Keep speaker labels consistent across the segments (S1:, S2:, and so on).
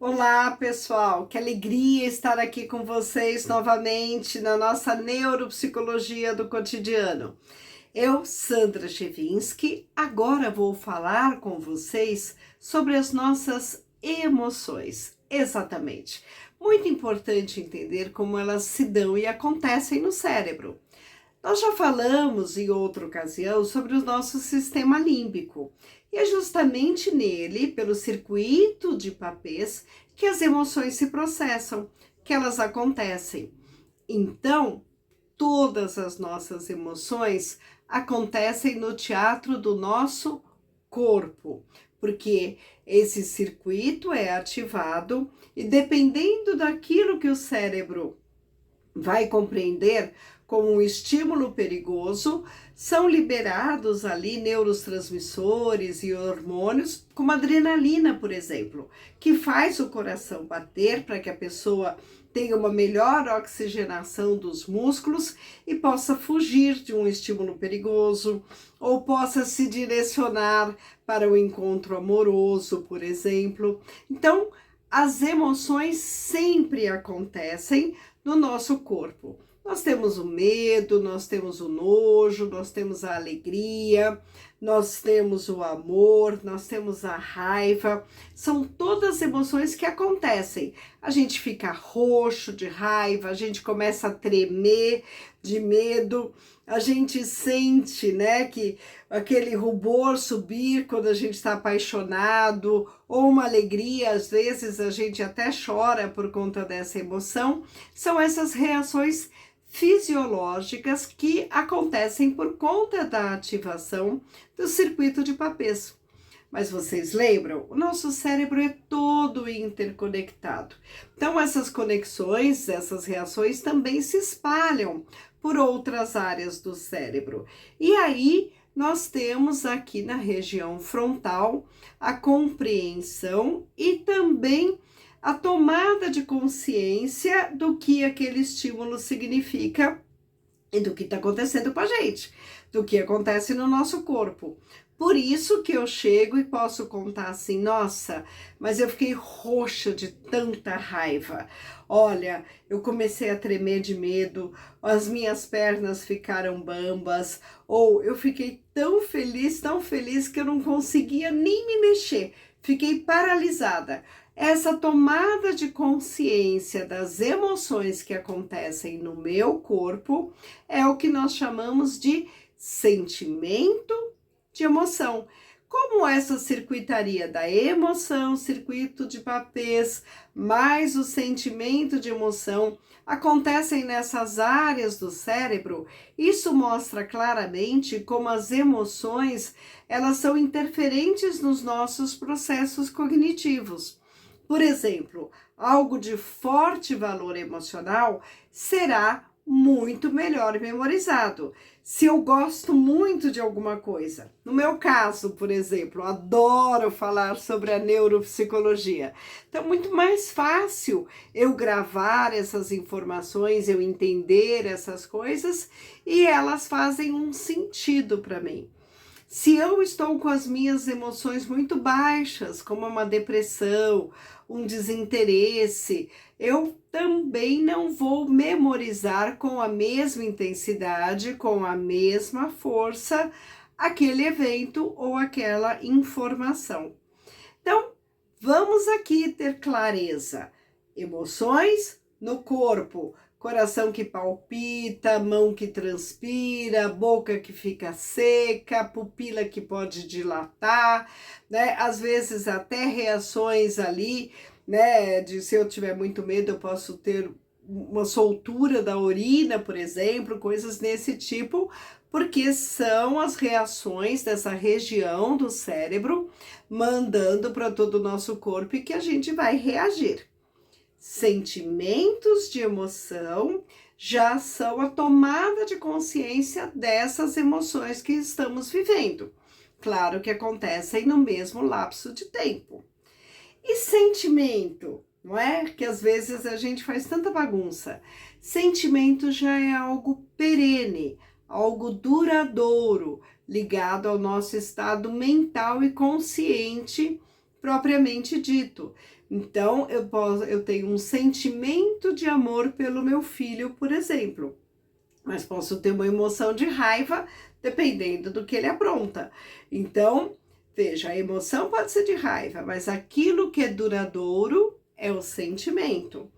S1: Olá, pessoal! Que alegria estar aqui com vocês novamente na nossa neuropsicologia do cotidiano. Eu, Sandra Chevinski, agora vou falar com vocês sobre as nossas emoções. Exatamente. Muito importante entender como elas se dão e acontecem no cérebro. Nós já falamos em outra ocasião sobre o nosso sistema límbico, e é justamente nele, pelo circuito de papéis, que as emoções se processam, que elas acontecem. Então, todas as nossas emoções acontecem no teatro do nosso corpo, porque esse circuito é ativado e dependendo daquilo que o cérebro vai compreender como um estímulo perigoso, são liberados ali neurotransmissores e hormônios, como adrenalina, por exemplo, que faz o coração bater para que a pessoa tenha uma melhor oxigenação dos músculos e possa fugir de um estímulo perigoso, ou possa se direcionar para o encontro amoroso, por exemplo. Então, as emoções sempre acontecem no nosso corpo. Nós temos o medo, nós temos o nojo, nós temos a alegria, nós temos o amor, nós temos a raiva. São todas emoções que acontecem. A gente fica roxo de raiva, a gente começa a tremer de medo, a gente sente, né, que aquele rubor subir quando a gente está apaixonado, ou uma alegria, às vezes a gente até chora por conta dessa emoção. São essas reações fisiológicas que acontecem por conta da ativação do circuito de papéis. Mas vocês lembram? O nosso cérebro é todo interconectado. Então, essas conexões, essas reações também se espalham por outras áreas do cérebro. E aí, nós temos aqui na região frontal a compreensão e também a tomada de consciência do que aquele estímulo significa e do que está acontecendo com a gente, do que acontece no nosso corpo. Por isso que eu chego e posso contar assim, nossa, mas eu fiquei roxa de tanta raiva. Olha, eu comecei a tremer de medo, as minhas pernas ficaram bambas, ou eu fiquei tão feliz que eu não conseguia nem me mexer, fiquei paralisada. Essa tomada de consciência das emoções que acontecem no meu corpo é o que nós chamamos de sentimento de emoção. Como essa circuitaria da emoção, circuito de papéis, mais o sentimento de emoção acontecem nessas áreas do cérebro, isso mostra claramente como as emoções, elas são interferentes nos nossos processos cognitivos. Por exemplo, algo de forte valor emocional será muito melhor memorizado. Se eu gosto muito de alguma coisa, no meu caso, por exemplo, eu adoro falar sobre a neuropsicologia. Então, é muito mais fácil eu gravar essas informações, eu entender essas coisas e elas fazem um sentido para mim. Se eu estou com as minhas emoções muito baixas, como uma depressão, um desinteresse, eu também não vou memorizar com a mesma intensidade, com a mesma força, aquele evento ou aquela informação. Então, vamos aqui ter clareza. Emoções no corpo, coração que palpita, mão que transpira, boca que fica seca, pupila que pode dilatar, né? Às vezes até reações ali, né? De se eu tiver muito medo, eu posso ter uma soltura da urina, por exemplo, coisas desse tipo, porque são as reações dessa região do cérebro mandando para todo o nosso corpo e que a gente vai reagir. Sentimentos de emoção já são a tomada de consciência dessas emoções que estamos vivendo. Claro que acontecem no mesmo lapso de tempo. E sentimento, não é? Que às vezes a gente faz tanta bagunça. Sentimento já é algo perene, algo duradouro, ligado ao nosso estado mental e consciente propriamente dito. Então, eu tenho um sentimento de amor pelo meu filho, por exemplo, mas posso ter uma emoção de raiva dependendo do que ele apronta. Então, veja, a emoção pode ser de raiva, mas aquilo que é duradouro é o sentimento.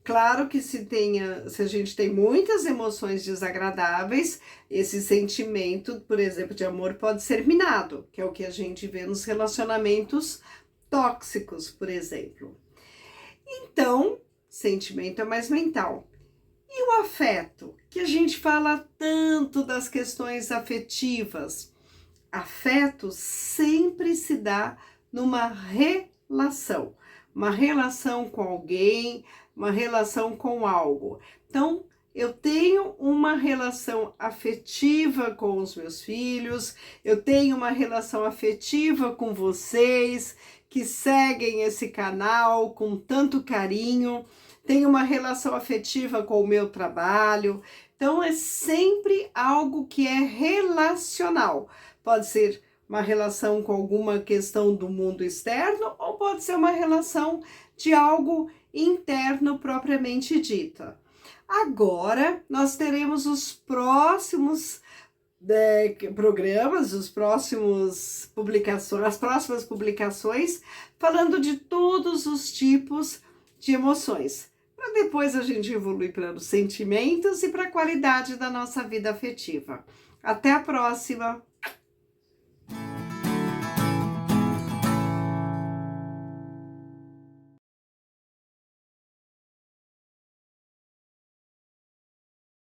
S1: Claro que se a gente tem muitas emoções desagradáveis, esse sentimento, por exemplo, de amor pode ser minado, que é o que a gente vê nos relacionamentos tóxicos, por exemplo. Então, sentimento é mais mental. E o afeto, que a gente fala tanto das questões afetivas. Afeto sempre se dá numa relação. Uma relação com alguém, uma relação com algo. Então, eu tenho uma relação afetiva com os meus filhos, eu tenho uma relação afetiva com vocês que seguem esse canal com tanto carinho, tenho uma relação afetiva com o meu trabalho. Então, é sempre algo que é relacional. Pode ser uma relação com alguma questão do mundo externo ou pode ser uma relação de algo interno propriamente dita. Agora, nós teremos os próximos programas, as próximas publicações, falando de todos os tipos de emoções, para depois a gente evoluir para os sentimentos e para a qualidade da nossa vida afetiva. Até a próxima!